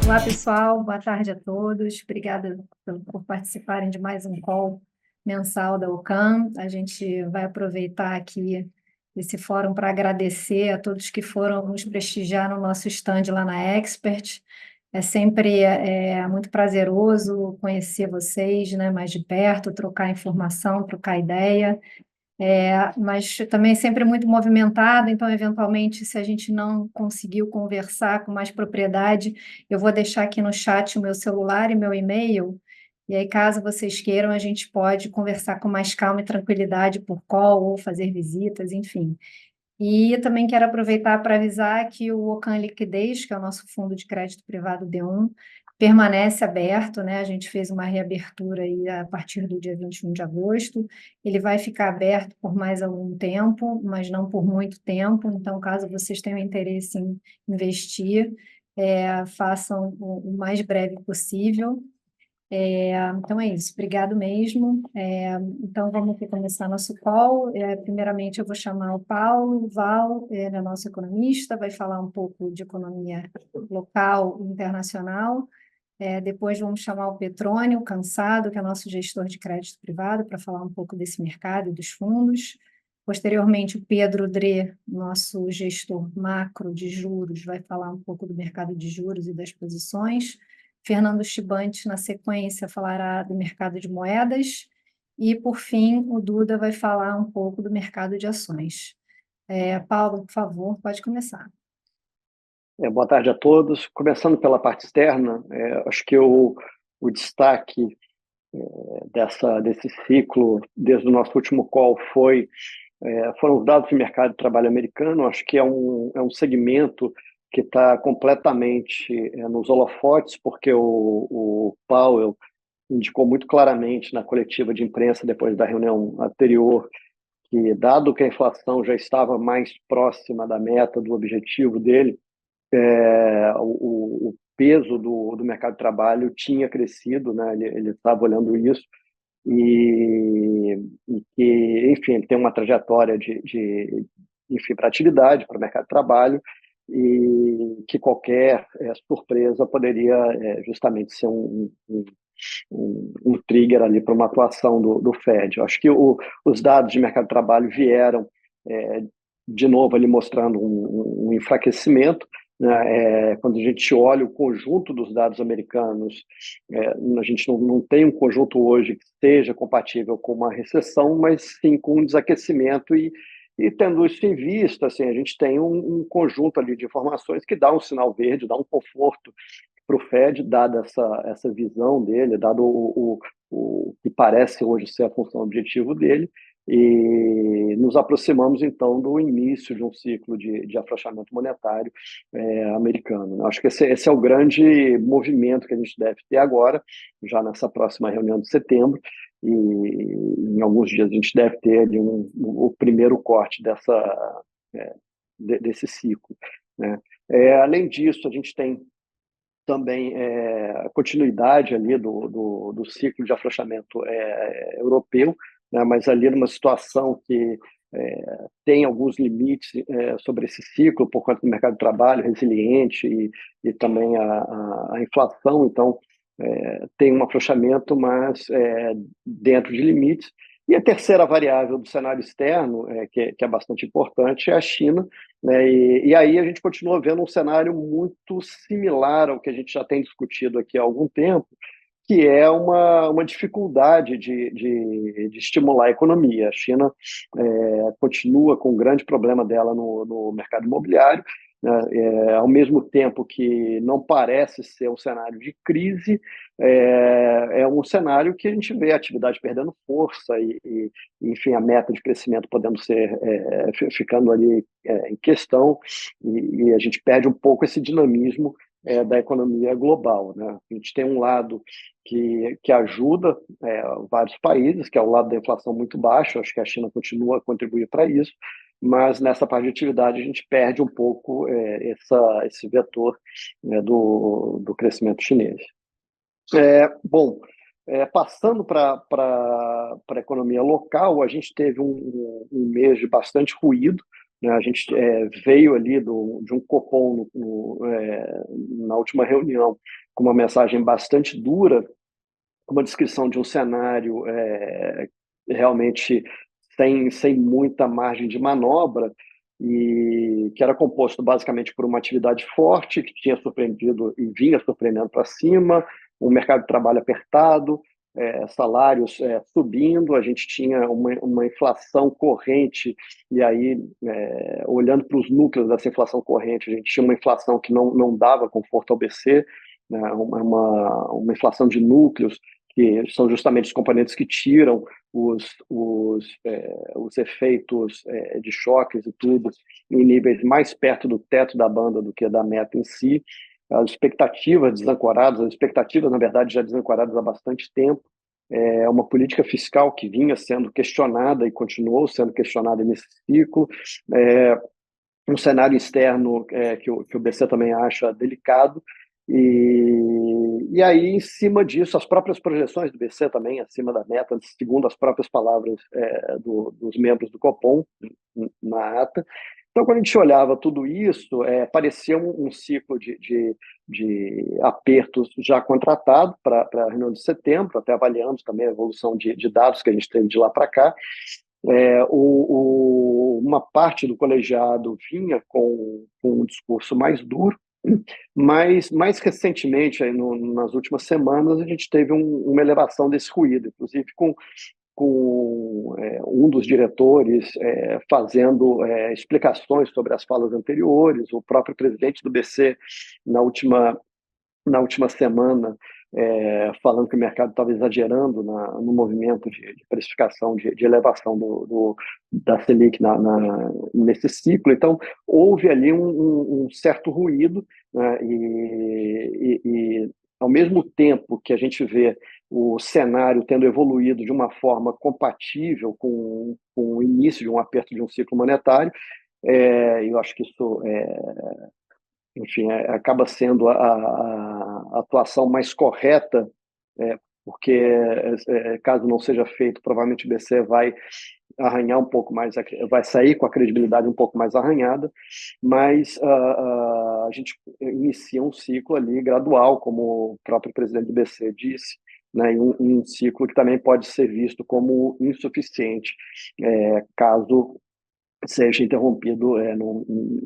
Olá, pessoal. Boa tarde a todos. Obrigada por participarem de mais um call mensal da OCAM. A gente vai aproveitar aqui esse fórum para agradecer a todos que foram nos prestigiar no nosso stand lá na Expert. É sempre muito prazeroso conhecer vocês, né, mais de perto, trocar informação, trocar ideia. Mas também sempre muito movimentado, então, eventualmente, se a gente não conseguiu conversar com mais propriedade, eu vou deixar aqui no chat o meu celular e meu e-mail, e aí, caso vocês queiram, a gente pode conversar com mais calma e tranquilidade por call ou fazer visitas, enfim. E eu também quero aproveitar para avisar que o Ocan Liquidez, que é o nosso fundo de crédito privado D1, permanece aberto, né? A gente fez uma reabertura aí a partir do dia 21 de agosto. Ele vai ficar aberto por mais algum tempo, mas não por muito tempo. Então, caso vocês tenham interesse em investir, façam o mais breve possível. Então é isso, obrigado mesmo. Então vamos aqui começar nosso call. Primeiramente eu vou chamar o Paulo. O Val, ele é nosso economista, vai falar um pouco de economia local e internacional. Depois vamos chamar o Petrônio Cansado, que é nosso gestor de crédito privado, para falar um pouco desse mercado e dos fundos. Posteriormente, o Pedro Drê, nosso gestor macro de juros, vai falar um pouco do mercado de juros e das posições. Fernando Chibantes, na sequência, falará do mercado de moedas. E, por fim, o Duda vai falar um pouco do mercado de ações. Paulo, por favor, pode começar. Boa tarde a todos. Começando pela parte externa, acho que o destaque desse ciclo, desde o nosso último call, foram os dados de mercado de trabalho americano. Acho que é um segmento que está completamente nos holofotes, porque o Powell indicou muito claramente na coletiva de imprensa, depois da reunião anterior, que, dado que a inflação já estava mais próxima da meta, do objetivo dele, o peso do mercado de trabalho tinha crescido, né? Ele estava olhando isso e que, enfim, ele tem uma trajetória de enfim, para atividade, para o mercado de trabalho, e que qualquer surpresa poderia justamente ser um trigger ali para uma atuação do Fed. Eu acho que os dados de mercado de trabalho vieram de novo ali mostrando um enfraquecimento, né? Quando a gente olha o conjunto dos dados americanos, a gente não tem um conjunto hoje que esteja compatível com uma recessão, mas sim com um desaquecimento e tendo isso em vista, assim, a gente tem um conjunto ali de informações que dá um sinal verde, dá um conforto para o Fed, dada essa visão dele, dado o que parece hoje ser a função objetivo dele, e nos aproximamos, então, do início de um ciclo de afrouxamento monetário americano. Acho que esse é o grande movimento que a gente deve ter agora, já nessa próxima reunião de setembro, e em alguns dias a gente deve ter ali o primeiro corte desse ciclo, né? Além disso, a gente tem também a continuidade ali do ciclo de afrouxamento europeu, né, mas ali numa situação que tem alguns limites sobre esse ciclo, por conta do mercado de trabalho resiliente e também a inflação, então tem um afrouxamento, mas dentro de limites. E a terceira variável do cenário externo, que é bastante importante, é a China, né? E aí a gente continua vendo um cenário muito similar ao que a gente já tem discutido aqui há algum tempo, que é uma dificuldade de estimular a economia. A China continua com um grande problema dela no mercado imobiliário, né? Ao mesmo tempo que não parece ser um cenário de crise, é um cenário que a gente vê a atividade perdendo força enfim, a meta de crescimento podendo ser ficando ali em questão, e a gente perde um pouco esse dinamismo da economia global, né? A gente tem um lado que ajuda vários países, que é o lado da inflação muito baixa. Acho que a China continua a contribuir para isso, mas nessa parte de atividade a gente perde um pouco esse vetor, né, do crescimento chinês. Bom, passando para a economia local, a gente teve um mês de bastante ruído, né? A gente veio ali de um Copom na última reunião com uma mensagem bastante dura, uma descrição de um cenário realmente sem muita margem de manobra, e que era composto basicamente por uma atividade forte, que tinha surpreendido e vinha surpreendendo para cima, um mercado de trabalho apertado, salários subindo, a gente tinha uma inflação corrente, e aí, olhando para os núcleos dessa inflação corrente, a gente tinha uma inflação que não dava conforto ao BC, né, uma inflação de núcleos, que são justamente os componentes que tiram os efeitos de choques e tudo em níveis mais perto do teto da banda do que da meta em si. As expectativas, na verdade, já desancoradas há bastante tempo. É uma política fiscal que vinha sendo questionada e continuou sendo questionada nesse ciclo. Um cenário externo que o BC também acha delicado, e aí, em cima disso, as próprias projeções do BC também, acima da meta, segundo as próprias palavras dos membros do Copom, na ata. Então, quando a gente olhava tudo isso, parecia um ciclo de apertos já contratado para a reunião de setembro, até avaliando também a evolução de dados que a gente teve de lá para cá. Uma parte do colegiado vinha com um discurso mais duro, mas mais recentemente, nas últimas semanas, a gente teve uma elevação desse ruído, inclusive com um dos diretores fazendo explicações sobre as falas anteriores, o próprio presidente do BC, na última semana, falando que o mercado estava exagerando no movimento de precificação, de elevação da Selic nesse ciclo. Então, houve ali um certo ruído, né? E, ao mesmo tempo que a gente vê o cenário tendo evoluído de uma forma compatível com o início de um aperto de um ciclo monetário, eu acho que isso enfim, acaba sendo a atuação mais correta, porque caso não seja feito, provavelmente o BC vai arranhar um pouco mais, vai sair com a credibilidade um pouco mais arranhada, mas a gente inicia um ciclo ali gradual, como o próprio presidente do BC disse, né, e um ciclo que também pode ser visto como insuficiente, caso seja interrompido,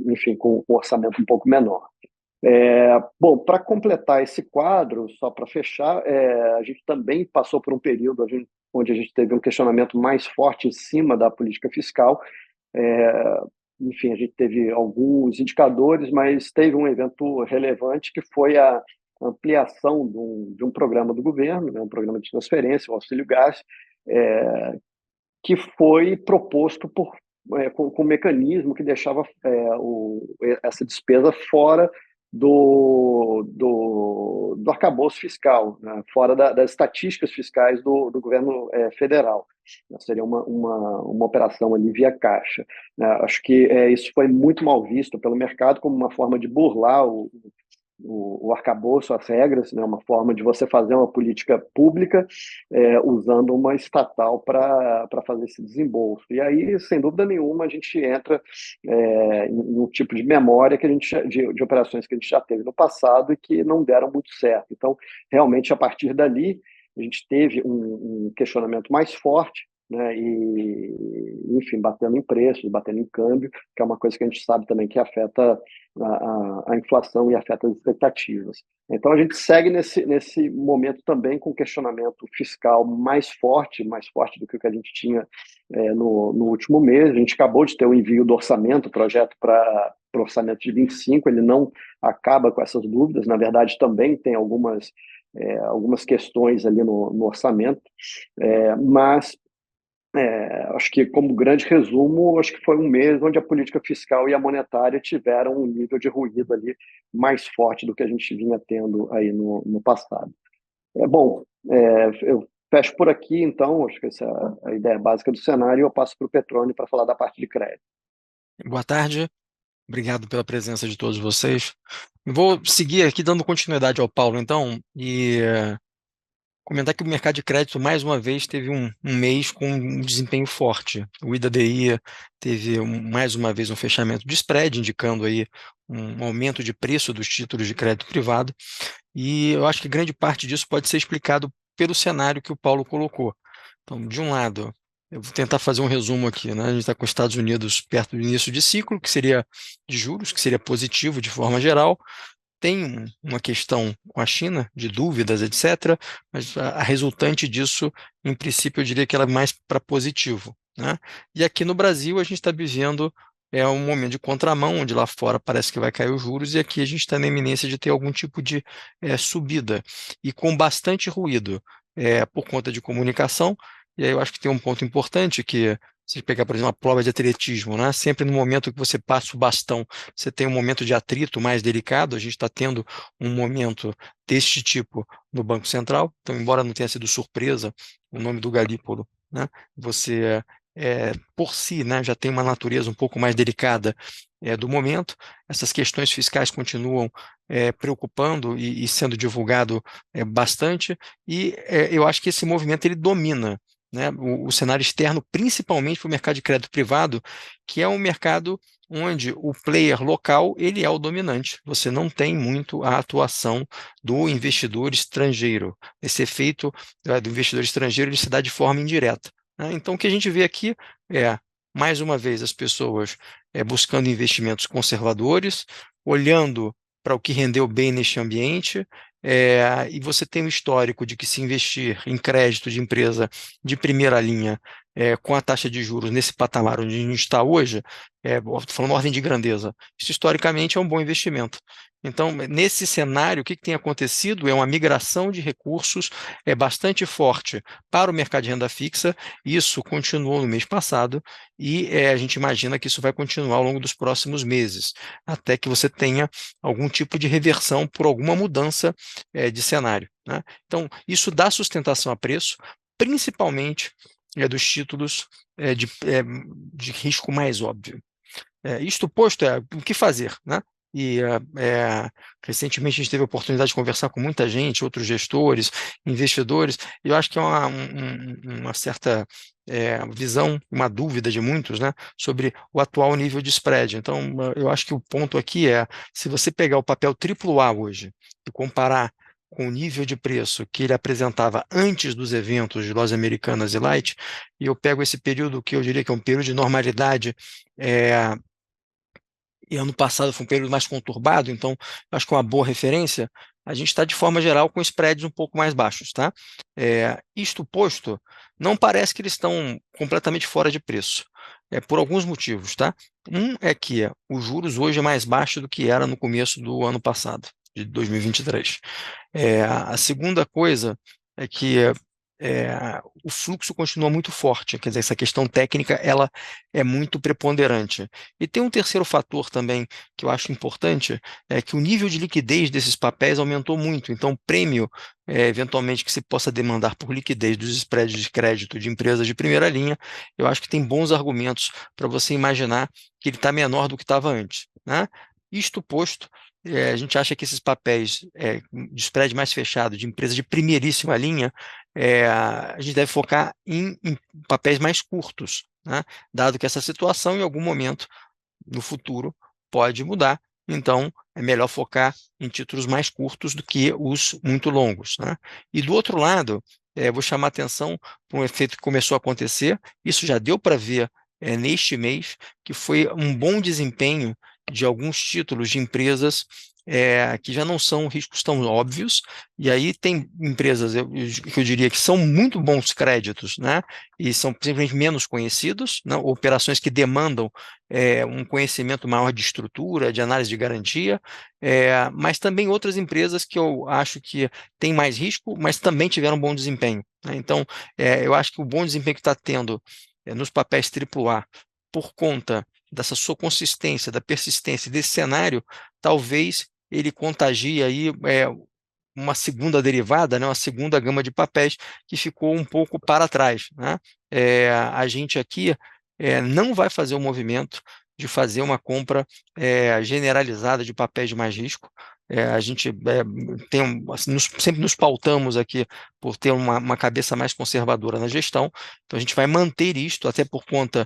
enfim, com um orçamento um pouco menor. Bom, para completar esse quadro, só para fechar, a gente também passou por um período onde a gente teve um questionamento mais forte em cima da política fiscal. Enfim, a gente teve alguns indicadores, mas teve um evento relevante que foi a ampliação de um programa do governo, né, um programa de transferência, o Auxílio Gás, que foi proposto com um mecanismo que deixava essa despesa fora do arcabouço fiscal, né, fora das estatísticas fiscais do governo federal. Seria uma operação ali via caixa, né? Acho que isso foi muito mal visto pelo mercado como uma forma de burlar o arcabouço, as regras, né, uma forma de você fazer uma política pública usando uma estatal para fazer esse desembolso. E aí, sem dúvida nenhuma, a gente entra em um tipo de memória de operações que a gente já teve no passado e que não deram muito certo. Então, realmente, a partir dali, a gente teve um questionamento mais forte, né, e, enfim, batendo em preços, batendo em câmbio, que é uma coisa que a gente sabe também que afeta a inflação e afeta as expectativas. Então, a gente segue nesse momento também com questionamento fiscal mais forte do que o que a gente tinha no último mês. A gente acabou de ter o envio do orçamento, o projeto para o orçamento de 25, ele não acaba com essas dúvidas, na verdade, também tem algumas questões ali no orçamento, mas acho que, como grande resumo, acho que foi um mês onde a política fiscal e a monetária tiveram um nível de ruído ali mais forte do que a gente vinha tendo aí no passado. Bom, eu fecho por aqui, então, acho que essa é a ideia básica do cenário, e eu passo para o Petroni para falar da parte de crédito. Boa tarde, obrigado pela presença de todos vocês. Vou seguir aqui dando continuidade ao Paulo, então, e comentar que o mercado de crédito, mais uma vez, teve um mês com um desempenho forte. O IDDI teve, mais uma vez, um fechamento de spread, indicando aí um aumento de preço dos títulos de crédito privado, e eu acho que grande parte disso pode ser explicado pelo cenário que o Paulo colocou. Então, de um lado, eu vou tentar fazer um resumo aqui, né? A gente está com os Estados Unidos perto do início de ciclo, que seria de juros, que seria positivo de forma geral. Tem uma questão com a China, de dúvidas, etc., mas a resultante disso, em princípio, eu diria que ela é mais para positivo, né? E aqui no Brasil, a gente está vivendo um momento de contramão, onde lá fora parece que vai cair os juros, e aqui a gente está na iminência de ter algum tipo de subida, e com bastante ruído por conta de comunicação. E aí eu acho que tem um ponto importante que, se pegar, por exemplo, uma prova de atletismo, né? Sempre no momento que você passa o bastão, você tem um momento de atrito mais delicado. A gente está tendo um momento deste tipo no Banco Central. Então, embora não tenha sido surpresa o nome do Galípolo, né? Você, por si, né, já tem uma natureza um pouco mais delicada do momento. Essas questões fiscais continuam preocupando e sendo divulgado bastante. E eu acho que esse movimento ele domina, né, o cenário externo, principalmente para o mercado de crédito privado, que é um mercado onde o player local ele é o dominante. Você não tem muito a atuação do investidor estrangeiro. Esse efeito do investidor estrangeiro ele se dá de forma indireta, né? Então, o que a gente vê aqui é, mais uma vez, as pessoas buscando investimentos conservadores, olhando para o que rendeu bem neste ambiente, e você tem um histórico de que se investir em crédito de empresa de primeira linha, com a taxa de juros nesse patamar onde a gente está hoje, estou falando ordem de grandeza, isso historicamente é um bom investimento. Então, nesse cenário, o que tem acontecido é uma migração de recursos bastante forte para o mercado de renda fixa. Isso continuou no mês passado e a gente imagina que isso vai continuar ao longo dos próximos meses, até que você tenha algum tipo de reversão por alguma mudança de cenário, né? Então, isso dá sustentação a preço, principalmente dos títulos de risco mais óbvio. Isto posto, o que fazer, né? E recentemente a gente teve a oportunidade de conversar com muita gente, outros gestores, investidores, e eu acho que é uma certa visão, uma dúvida de muitos, né, sobre o atual nível de spread. Então, eu acho que o ponto aqui se você pegar o papel AAA hoje e comparar com o nível de preço que ele apresentava antes dos eventos de lojas americanas e Light, e eu pego esse período que eu diria que é um período de normalidade, e ano passado foi um período mais conturbado, então acho que é uma boa referência. A gente está, de forma geral, com spreads um pouco mais baixos, tá? Isto posto, não parece que eles estão completamente fora de preço, por alguns motivos, tá? Um é que os juros hoje é mais baixo do que era no começo do ano passado, de 2023. A segunda coisa é que o fluxo continua muito forte, quer dizer, essa questão técnica ela é muito preponderante. E tem um terceiro fator também que eu acho importante, é que o nível de liquidez desses papéis aumentou muito, então o prêmio, eventualmente, que se possa demandar por liquidez dos spreads de crédito de empresas de primeira linha, eu acho que tem bons argumentos para você imaginar que ele está menor do que estava antes, né? Isto posto, a gente acha que esses papéis de spread mais fechado, de empresa de primeiríssima linha, a gente deve focar em papéis mais curtos, né? Dado que essa situação, em algum momento no futuro, pode mudar. Então, é melhor focar em títulos mais curtos do que os muito longos, né? E do outro lado, vou chamar a atenção para um efeito que começou a acontecer, isso já deu para ver neste mês, que foi um bom desempenho de alguns títulos de empresas que já não são riscos tão óbvios, e aí tem empresas que eu diria que são muito bons créditos, né? E são simplesmente menos conhecidos, né? Operações que demandam um conhecimento maior de estrutura, de análise de garantia, mas também outras empresas que eu acho que têm mais risco, mas também tiveram bom desempenho, né? Então, eu acho que o bom desempenho que está tendo nos papéis AAA, por conta dessa sua consistência, da persistência desse cenário, talvez ele contagie aí uma segunda derivada, né, uma segunda gama de papéis que ficou um pouco para trás, né? A gente aqui não vai fazer o movimento de fazer uma compra generalizada de papéis de mais risco. A gente sempre nos pautamos aqui por ter uma cabeça mais conservadora na gestão, então a gente vai manter isto, até por conta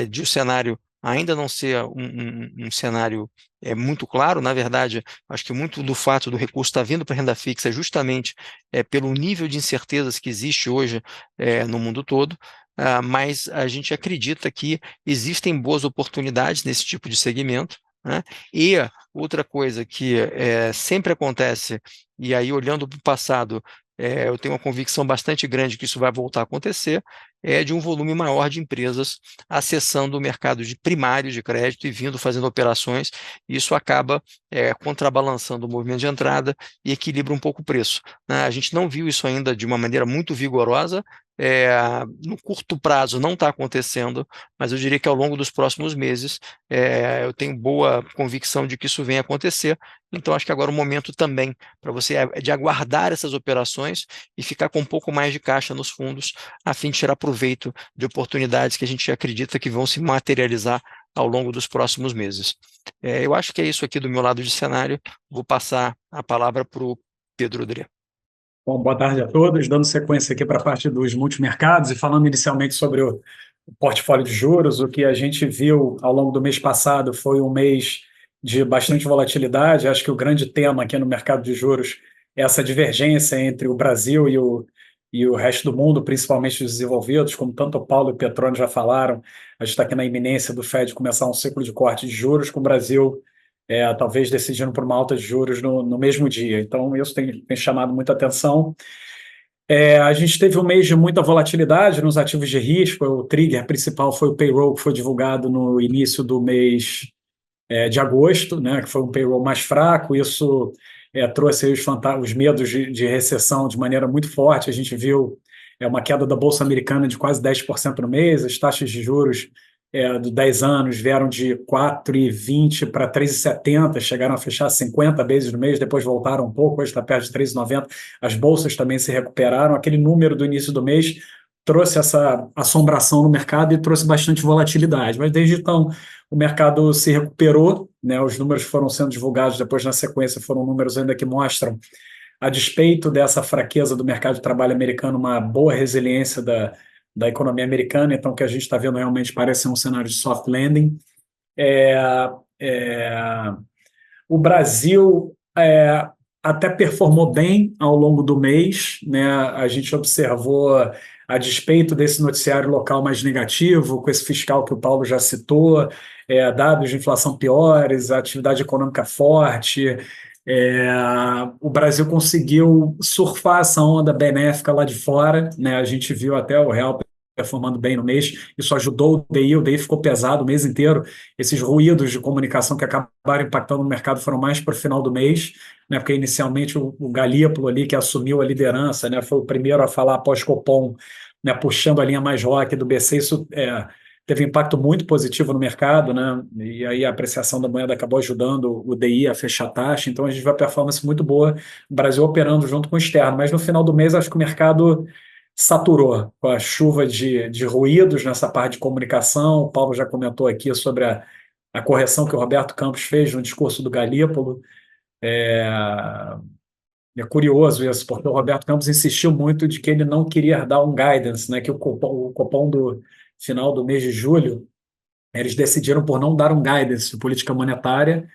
de o cenário ainda não ser um cenário muito claro. Na verdade, acho que muito do fato do recurso estar vindo para a renda fixa é justamente pelo nível de incertezas que existe hoje no mundo todo, mas a gente acredita que existem boas oportunidades nesse tipo de segmento, né? E outra coisa que sempre acontece, e aí olhando para o passado, eu tenho uma convicção bastante grande que isso vai voltar a acontecer, é de um volume maior de empresas acessando o mercado de primário de crédito e vindo fazendo operações. Isso acaba contrabalançando o movimento de entrada e equilibra um pouco o preço, né? A gente não viu isso ainda de uma maneira muito vigorosa, no curto prazo não está acontecendo, mas eu diria que ao longo dos próximos meses eu tenho boa convicção de que isso venha a acontecer. Então acho que agora o momento também para você é de aguardar essas operações e ficar com um pouco mais de caixa nos fundos, a fim de tirar proveito de oportunidades que a gente acredita que vão se materializar ao longo dos próximos meses. Eu acho que é isso aqui do meu lado de cenário. Vou passar a palavra para o Pedro Dré. Bom, boa tarde a todos. Dando sequência aqui para a parte dos multimercados e falando inicialmente sobre o portfólio de juros, o que a gente viu ao longo do mês passado foi um mês de bastante volatilidade. Acho que o grande tema aqui no mercado de juros é essa divergência entre o Brasil e o resto do mundo, principalmente os desenvolvidos, como tanto o Paulo e o Petrone já falaram. A gente está aqui na iminência do Fed começar um ciclo de corte de juros, com o Brasil talvez decidindo por uma alta de juros no mesmo dia. Então, isso tem chamado muita atenção. A gente teve um mês de muita volatilidade nos ativos de risco. O trigger principal foi o payroll, que foi divulgado no início do mês de agosto, né, que foi um payroll mais fraco. Isso trouxe aí os medos de recessão de maneira muito forte. A gente viu uma queda da Bolsa Americana de quase 10% no mês. As taxas de juros de 10 anos vieram de 4,20 para 3,70, chegaram a fechar 50 vezes no mês, depois voltaram um pouco, hoje está perto de 3,90. As bolsas também se recuperaram. Aquele número do início do mês trouxe essa assombração no mercado e trouxe bastante volatilidade. Mas desde então o mercado se recuperou, né? Os números foram sendo divulgados depois na sequência, foram números ainda que mostram, a despeito dessa fraqueza do mercado de trabalho americano, uma boa resiliência da economia americana. Então, o que a gente está vendo realmente parece ser um cenário de soft landing. O Brasil até performou bem ao longo do mês, né? A gente observou, a despeito desse noticiário local mais negativo, com esse fiscal que o Paulo já citou, dados de inflação piores, a atividade econômica forte, o Brasil conseguiu surfar essa onda benéfica lá de fora, né? A gente viu até o real performando bem no mês, isso ajudou o DI ficou pesado o mês inteiro. Esses ruídos de comunicação que acabaram impactando no mercado foram mais para o final do mês, né? Porque inicialmente o Galípolo ali, que assumiu a liderança, né, foi o primeiro a falar após Copom, né, puxando a linha mais rock do BC. Isso teve um impacto muito positivo no mercado, né? E aí a apreciação da moeda acabou ajudando o DI a fechar a taxa. Então a gente vê uma performance muito boa, o Brasil operando junto com o externo. Mas no final do mês acho que o mercado saturou com a chuva de ruídos nessa parte de comunicação. O Paulo já comentou aqui sobre a correção que o Roberto Campos fez no discurso do Galípolo. É curioso isso, porque o Roberto Campos insistiu muito de que ele não queria dar um guidance, né, que o Copom do final do mês de julho, eles decidiram por não dar um guidance de política monetária.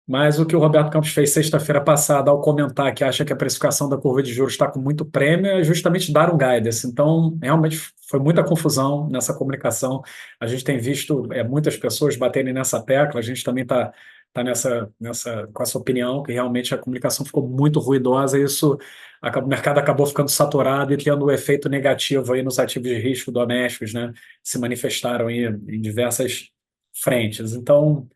Mas o que o Roberto Campos fez sexta-feira passada, ao comentar que acha que a precificação da curva de juros está com muito prêmio, é justamente dar um guidance. Então, realmente foi muita confusão nessa comunicação. A gente tem visto muitas pessoas baterem nessa tecla. A gente também está com essa opinião que realmente a comunicação ficou muito ruidosa e o mercado acabou ficando saturado e tendo um efeito negativo aí nos ativos de risco domésticos, né? Se manifestaram aí em diversas frentes. Então,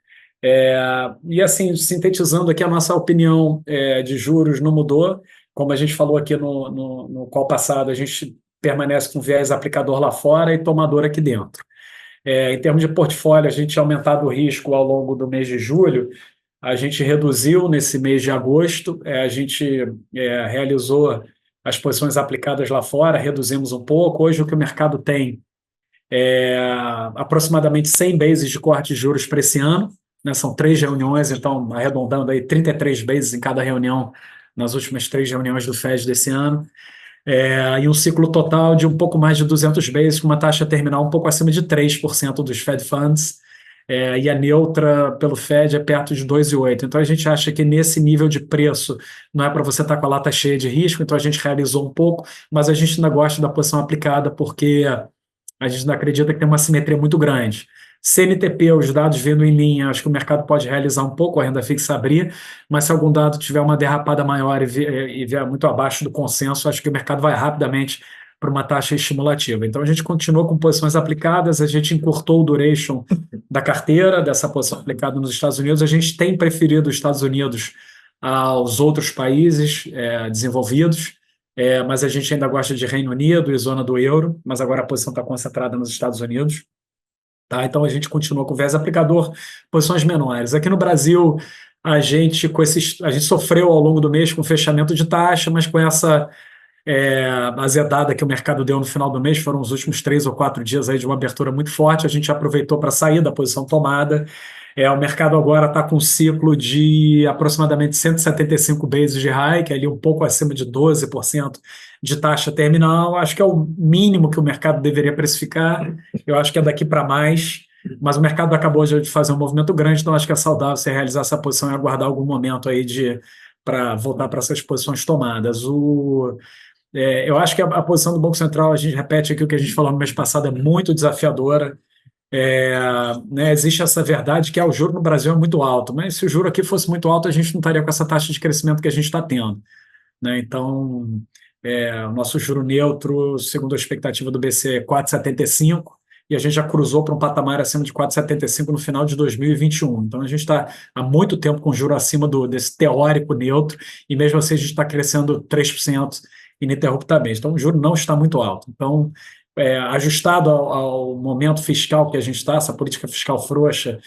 e assim, sintetizando aqui, a nossa opinião de juros não mudou. Como a gente falou aqui no call passado, a gente permanece com viés aplicador lá fora e tomador aqui dentro. Em termos de portfólio, a gente aumentado o risco ao longo do mês de julho, a gente reduziu nesse mês de agosto, a gente realizou as posições aplicadas lá fora, reduzimos um pouco. Hoje o que o mercado tem aproximadamente 100 bases de corte de juros para esse ano, né? São 3 reuniões, então, arredondando aí 33 vezes em cada reunião, nas últimas 3 reuniões do Fed desse ano. E um ciclo total de um pouco mais de 200 bases, com uma taxa terminal um pouco acima de 3% dos Fed Funds, e a neutra pelo Fed é perto de 2,8%. Então, a gente acha que nesse nível de preço não é para você estar com a lata cheia de risco, então a gente realizou um pouco, mas a gente ainda gosta da posição aplicada, porque a gente ainda acredita que tem uma simetria muito grande. CNTP, os dados vindo em linha, acho que o mercado pode realizar um pouco, a renda fixa abrir, mas se algum dado tiver uma derrapada maior e vier muito abaixo do consenso, acho que o mercado vai rapidamente para uma taxa estimulativa. Então, a gente continua com posições aplicadas, a gente encurtou o duration da carteira, dessa posição aplicada nos Estados Unidos, a gente tem preferido os Estados Unidos aos outros países desenvolvidos, mas a gente ainda gosta de Reino Unido e zona do euro, mas agora a posição está concentrada nos Estados Unidos. Tá? Então a gente continua com o viés aplicador, posições menores. Aqui no Brasil, a gente sofreu ao longo do mês com fechamento de taxa, mas com essa azedada que o mercado deu no final do mês, foram os últimos 3 ou 4 dias aí de uma abertura muito forte, a gente aproveitou para sair da posição tomada. O mercado agora está com um ciclo de aproximadamente 175 bases de high, que é ali um pouco acima de 12% de taxa terminal. Acho que é o mínimo que o mercado deveria precificar. Eu acho que é daqui para mais, mas o mercado acabou de fazer um movimento grande, então acho que é saudável você realizar essa posição e aguardar algum momento aí para voltar para essas posições tomadas. Eu acho que a posição do Banco Central, a gente repete aqui o que a gente falou no mês passado, é muito desafiadora. Né, existe essa verdade que o juro no Brasil é muito alto, mas se o juro aqui fosse muito alto, a gente não estaria com essa taxa de crescimento que a gente está tendo. Né? Então, o nosso juro neutro, segundo a expectativa do BC, é 4,75, e a gente já cruzou para um patamar acima de 4,75 no final de 2021. Então, a gente está há muito tempo com juro acima desse teórico neutro, e mesmo assim a gente está crescendo 3% ininterruptamente. Então, o juro não está muito alto. Então, ajustado ao momento fiscal que a gente está, essa política fiscal frouxa,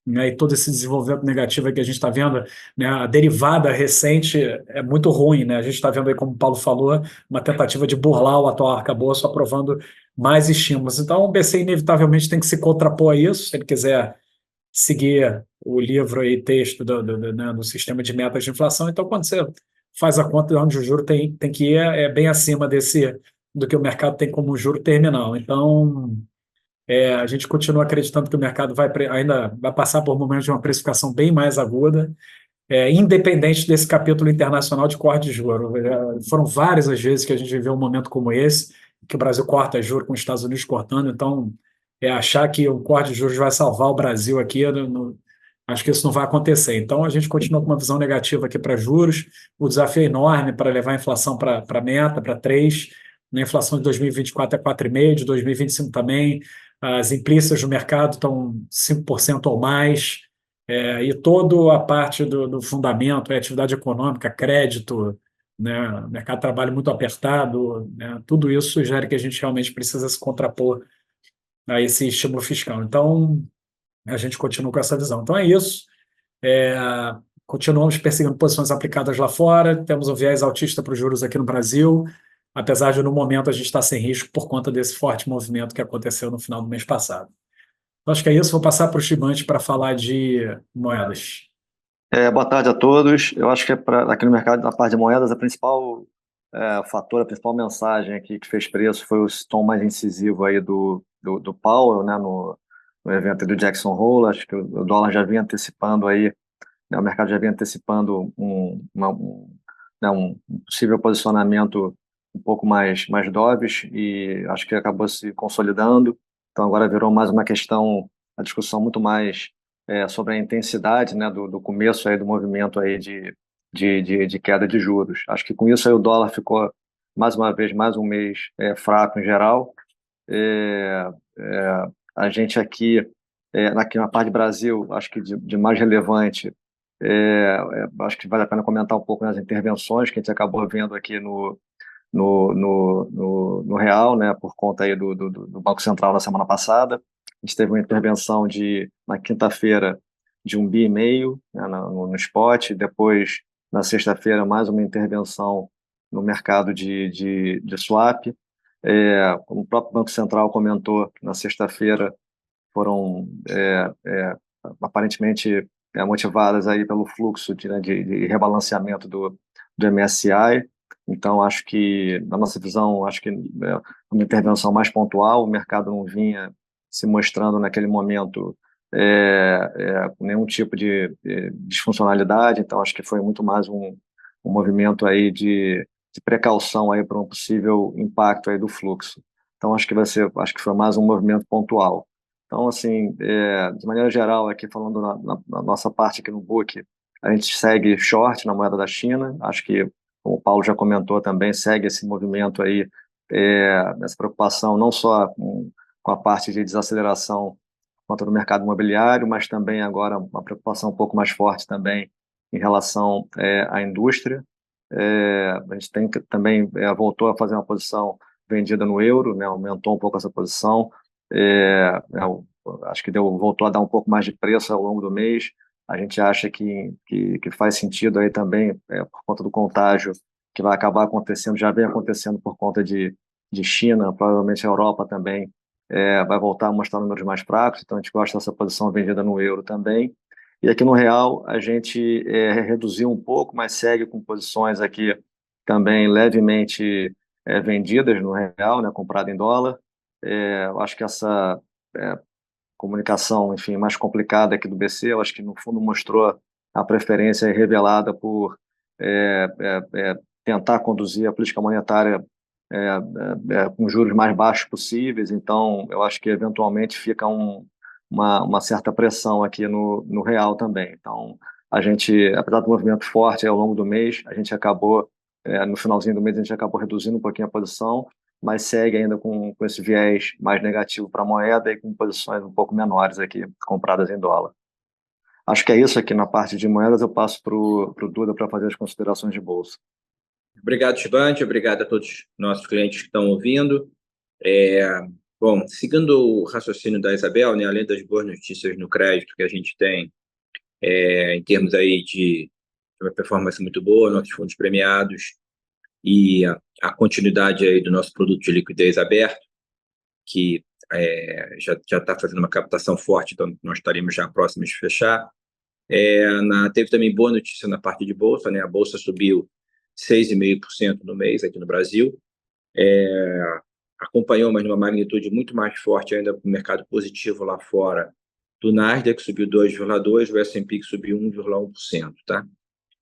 né, e todo esse desenvolvimento negativo que a gente está vendo, né, a derivada recente é muito ruim. Né? A gente está vendo aí, como o Paulo falou, uma tentativa de burlar o atual arcabouço, aprovando mais estímulos. Então, o BC inevitavelmente tem que se contrapor a isso, se ele quiser seguir o livro e texto né, do sistema de metas de inflação. Então, quando você faz a conta de onde o juro tem que ir, é bem acima do que o mercado tem como juro terminal. Então, a gente continua acreditando que o mercado ainda vai passar por momentos de uma precificação bem mais aguda, independente desse capítulo internacional de corte de juros. Foram várias as vezes que a gente viveu um momento como esse, que o Brasil corta juros com os Estados Unidos cortando. Então, achar que o corte de juros vai salvar o Brasil aqui, acho que isso não vai acontecer. Então, a gente continua com uma visão negativa aqui para juros. O desafio é enorme para levar a inflação para a meta, para 3%. A inflação de 2024 é 4,5%, de 2025 também. As implícitas do mercado estão 5% ou mais. E toda a parte do fundamento, atividade econômica, crédito, né, mercado de trabalho muito apertado, né, tudo isso sugere que a gente realmente precisa se contrapor a esse estímulo fiscal. Então, a gente continua com essa visão. Então, é isso. Continuamos perseguindo posições aplicadas lá fora, temos um viés altista para os juros aqui no Brasil, apesar de, no momento, a gente estar sem risco por conta desse forte movimento que aconteceu no final do mês passado. Então, acho que é isso. Vou passar para o Chimante para falar de moedas. Boa tarde a todos. Eu acho que aqui no mercado, na parte de moedas, a principal fator, a principal mensagem aqui que fez preço foi o tom mais incisivo aí do Powell, né, no evento do Jackson Hole. Acho que o dólar já vinha antecipando aí, né, o mercado já vinha antecipando né, um possível posicionamento um pouco mais dovish, e acho que acabou se consolidando. Então agora virou mais uma questão, a discussão muito mais sobre a intensidade, né, do começo aí do movimento aí de queda de juros. Acho que com isso aí o dólar ficou mais uma vez, mais um mês fraco em geral. A gente aqui na parte do Brasil, acho que de mais relevante, acho que vale a pena comentar um pouco nas intervenções que a gente acabou vendo aqui no real, né, por conta aí do Banco Central na semana passada. A gente teve uma intervenção na quinta-feira de 1,5 bi, né, no spot. Depois, na sexta-feira, mais uma intervenção no mercado de swap. Como o próprio Banco Central comentou, na sexta-feira foram aparentemente motivadas aí pelo fluxo de rebalanceamento do MSCI. Então, acho que, na nossa visão, acho que uma intervenção mais pontual, o mercado não vinha se mostrando naquele momento com nenhum tipo de disfuncionalidade, então acho que foi muito mais um movimento aí de precaução aí para um possível impacto aí do fluxo. Então, acho que foi mais um movimento pontual. Então, assim, de maneira geral, aqui falando na nossa parte aqui no book, a gente segue short na moeda da China. Acho que, como o Paulo já comentou também, segue esse movimento aí, essa preocupação não só com a parte de desaceleração quanto no mercado imobiliário, mas também agora uma preocupação um pouco mais forte também em relação à indústria. A gente também voltou a fazer uma posição vendida no euro, né, aumentou um pouco essa posição. Acho que voltou a dar um pouco mais de preço ao longo do mês. A gente acha que faz sentido aí também, por conta do contágio que vai acabar acontecendo, já vem acontecendo por conta de China, provavelmente a Europa também vai voltar a mostrar números mais fracos, então a gente gosta dessa posição vendida no euro também. E aqui no real a gente reduziu um pouco, mas segue com posições aqui também levemente vendidas no real, né, comprado em dólar. Eu acho que essa comunicação, enfim, mais complicada aqui do BC, eu acho que no fundo mostrou a preferência revelada por tentar conduzir a política monetária com juros mais baixos possíveis. Então, eu acho que eventualmente fica uma certa pressão aqui no real também. Então, a gente, apesar do movimento forte ao longo do mês, a gente acabou, no finalzinho do mês, a gente acabou reduzindo um pouquinho a posição, mas segue ainda com esse viés mais negativo para a moeda e com posições um pouco menores aqui, compradas em dólar. Acho que é isso aqui na parte de moedas. Eu passo para o Duda para fazer as considerações de bolsa. Obrigado, Shivante. Obrigado a todos os nossos clientes que estão ouvindo. Bom, seguindo o raciocínio da Isabel, né, além das boas notícias no crédito que a gente tem, em termos aí de uma performance muito boa, nossos fundos premiados e a continuidade aí do nosso produto de liquidez aberto, que já está fazendo uma captação forte, então nós estaremos já próximos de fechar. Teve também boa notícia na parte de bolsa, né? A bolsa subiu 6,5% no mês aqui no Brasil, acompanhou, mas numa magnitude muito mais forte ainda para o mercado positivo lá fora, do Nasdaq, que subiu 2,2%, o S&P que subiu 1,1%, tá?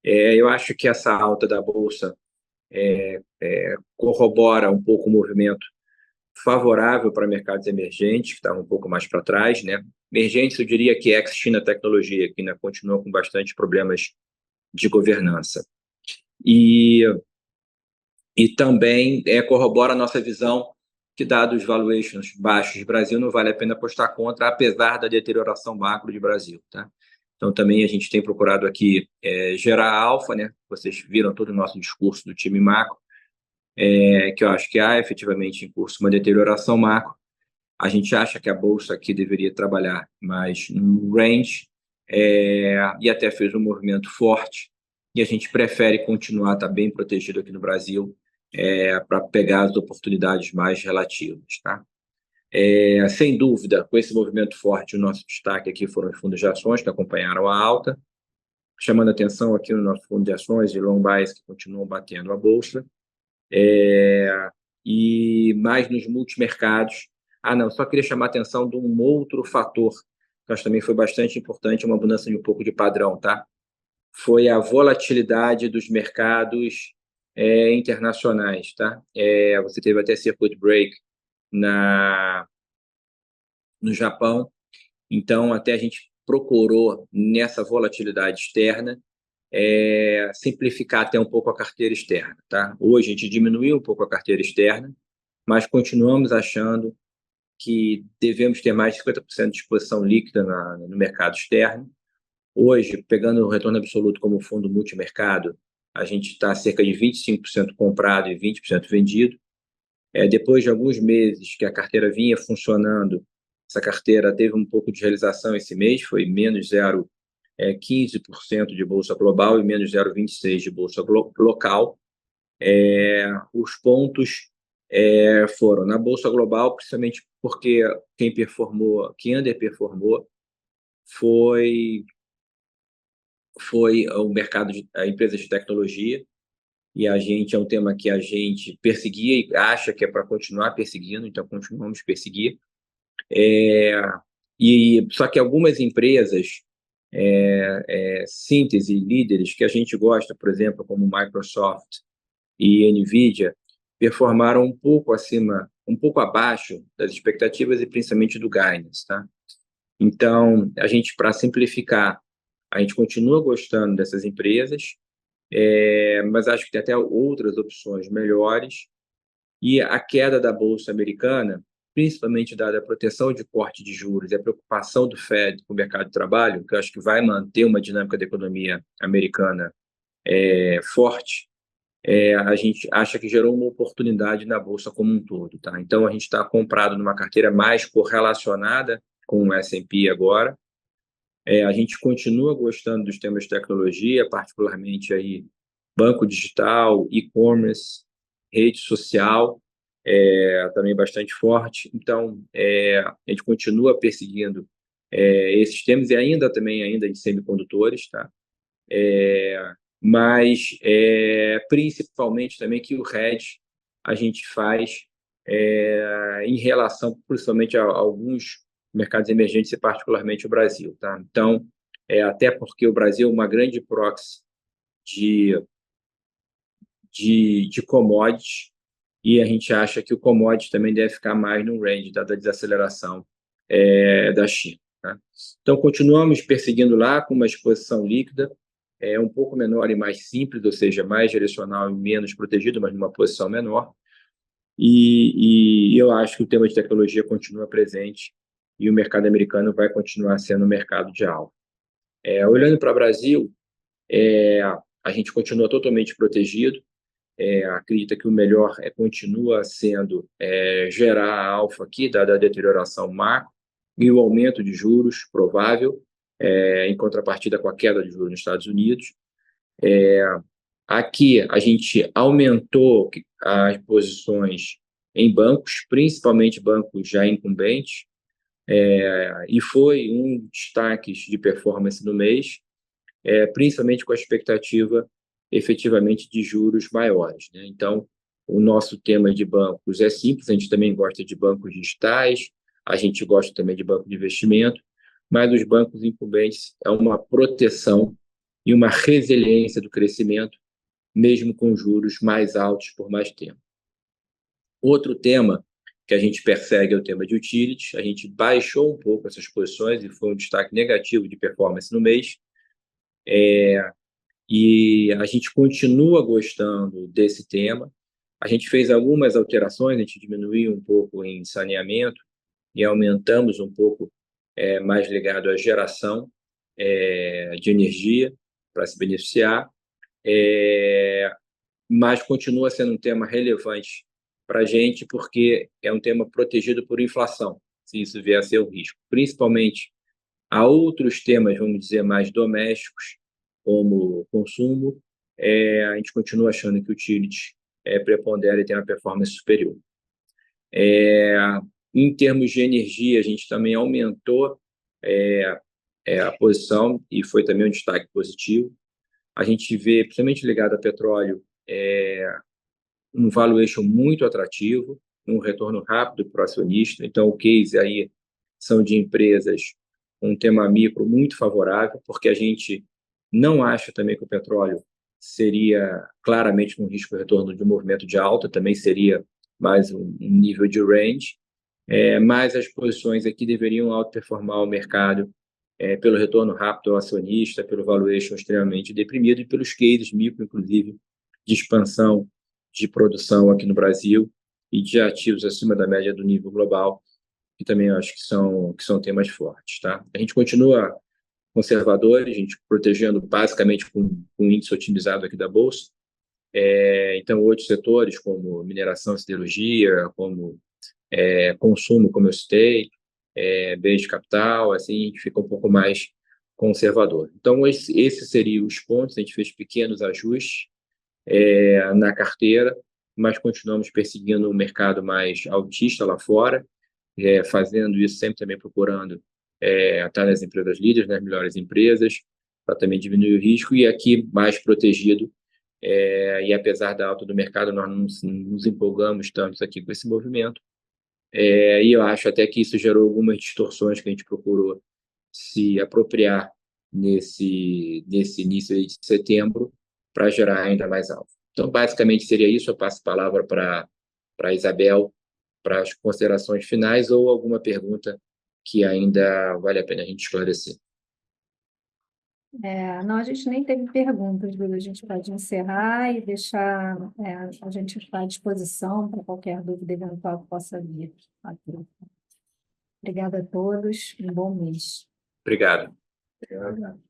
Eu acho que essa alta da bolsa corrobora um pouco o movimento favorável para mercados emergentes, que estavam um pouco mais para trás, né? Emergentes, eu diria que ex-China Tecnologia, que ainda continua com bastante problemas de governança. E também corrobora a nossa visão que, dados valuations baixos do Brasil, não vale a pena apostar contra, apesar da deterioração macro de Brasil, tá? Então, também a gente tem procurado aqui gerar alfa, né? Vocês viram todo o nosso discurso do time macro, que eu acho que há efetivamente em curso uma deterioração macro. A gente acha que a bolsa aqui deveria trabalhar mais no range, e até fez um movimento forte, e a gente prefere continuar a estar bem protegido aqui no Brasil, para pegar as oportunidades mais relativas, tá? Sem dúvida, com esse movimento forte, o nosso destaque aqui foram os fundos de ações que acompanharam a alta, chamando atenção aqui no nosso fundo de ações de long buys que continuam batendo a bolsa, e mais nos multimercados. Não, só queria chamar a atenção de um outro fator que acho também foi bastante importante, uma mudança de um pouco de padrão, tá? Foi a volatilidade dos mercados internacionais, tá? Você teve até circuit break no Japão, então até a gente procurou nessa volatilidade externa simplificar até um pouco a carteira externa, tá? Hoje a gente diminuiu um pouco a carteira externa, mas continuamos achando que devemos ter mais de 50% de exposição líquida no mercado externo. Hoje, pegando o retorno absoluto como fundo multimercado, a gente está cerca de 25% comprado e 20% vendido. Depois de alguns meses que a carteira vinha funcionando, essa carteira teve um pouco de realização esse mês, foi menos 0,15% de bolsa global e menos 0,26% de bolsa local. Os pontos foram na bolsa global, principalmente porque quem underperformou foi o mercado de empresas de tecnologia, e a gente é um tema que a gente perseguia e acha que é para continuar perseguindo, então continuamos perseguir. Só que algumas empresas, síntese, líderes, que a gente gosta, por exemplo, como Microsoft e NVIDIA, performaram um pouco acima, um pouco abaixo das expectativas e principalmente do guidance, tá? Então, a gente, para simplificar, a gente continua gostando dessas empresas, mas acho que tem até outras opções melhores. E a queda da Bolsa Americana, principalmente dada a proteção de corte de juros e a preocupação do Fed com o mercado de trabalho, que eu acho que vai manter uma dinâmica da economia americana forte, a gente acha que gerou uma oportunidade na Bolsa como um todo. Tá? Então, a gente está comprado numa carteira mais correlacionada com o S&P agora. A gente continua gostando dos temas de tecnologia, particularmente aí banco digital, e-commerce, rede social, também bastante forte. Então, a gente continua perseguindo esses temas e ainda em semicondutores, tá? Mas principalmente também que o hedge a gente faz em relação principalmente a alguns mercados emergentes e particularmente o Brasil, tá? Então, até porque o Brasil é uma grande proxy de commodities, e a gente acha que o commodity também deve ficar mais no range da desaceleração da China, tá? Então, continuamos perseguindo lá com uma exposição líquida, um pouco menor e mais simples, ou seja, mais direcional e menos protegido, mas numa posição menor. E eu acho que o tema de tecnologia continua presente e o mercado americano vai continuar sendo um mercado de alvo. Olhando para o Brasil, a gente continua totalmente protegido. Acredita que o melhor continua sendo gerar alfa aqui, dada a deterioração macro e o aumento de juros provável, em contrapartida com a queda de juros nos Estados Unidos. Aqui a gente aumentou as posições em bancos, principalmente bancos já incumbentes, e foi um destaque de performance no mês, principalmente com a expectativa efetivamente de juros maiores, né? Então, o nosso tema de bancos é simples, a gente também gosta de bancos digitais, a gente gosta também de banco de investimento, mas os bancos incumbentes é uma proteção e uma resiliência do crescimento, mesmo com juros mais altos por mais tempo. Outro tema que a gente persegue é o tema de utilities. A gente baixou um pouco essas posições e foi um destaque negativo de performance no mês. E a gente continua gostando desse tema. A gente fez algumas alterações, a gente diminuiu um pouco em saneamento e aumentamos um pouco mais ligado à geração de energia para se beneficiar, mas continua sendo um tema relevante para a gente porque é um tema protegido por inflação, se isso vier a ser um risco. Principalmente a outros temas, vamos dizer, mais domésticos, como consumo, a gente continua achando que o utility prepondera e tem uma performance superior. Em termos de energia, a gente também aumentou a posição e foi também um destaque positivo. A gente vê, principalmente ligado a petróleo, um valuation muito atrativo, um retorno rápido para o acionista. Então, o case aí são de empresas com um tema micro muito favorável, porque a gente não acha também que o petróleo seria claramente um risco de retorno de um movimento de alta, também seria mais um nível de range, mas as posições aqui deveriam outperformar o mercado pelo retorno rápido ao acionista, pelo valuation extremamente deprimido e pelos cases micro, inclusive, de expansão de produção aqui no Brasil e de ativos acima da média do nível global, que também acho que são temas fortes, tá? A gente continua conservadores, a gente protegendo basicamente com um índice otimizado aqui da Bolsa. Então, outros setores, como mineração e siderurgia, como consumo, como eu citei, bens de capital, assim, a gente fica um pouco mais conservador. Então, esses seriam os pontos, a gente fez pequenos ajustes na carteira, mas continuamos perseguindo um mercado mais altista lá fora, fazendo isso sempre também procurando estar nas empresas líderes, nas melhores empresas, para também diminuir o risco, e aqui mais protegido. E apesar da alta do mercado, nós não nos empolgamos tanto aqui com esse movimento. E eu acho até que isso gerou algumas distorções que a gente procurou se apropriar nesse início aí de setembro para gerar ainda mais alta. Então, basicamente, seria isso. Eu passo a palavra para a Isabel para as considerações finais ou alguma pergunta que ainda vale a pena a gente esclarecer. Não, a gente nem teve perguntas, Duda. A gente pode encerrar e deixar, a gente está à disposição para qualquer dúvida eventual que possa vir aqui. Obrigada a todos, um bom mês. Obrigado. Obrigado.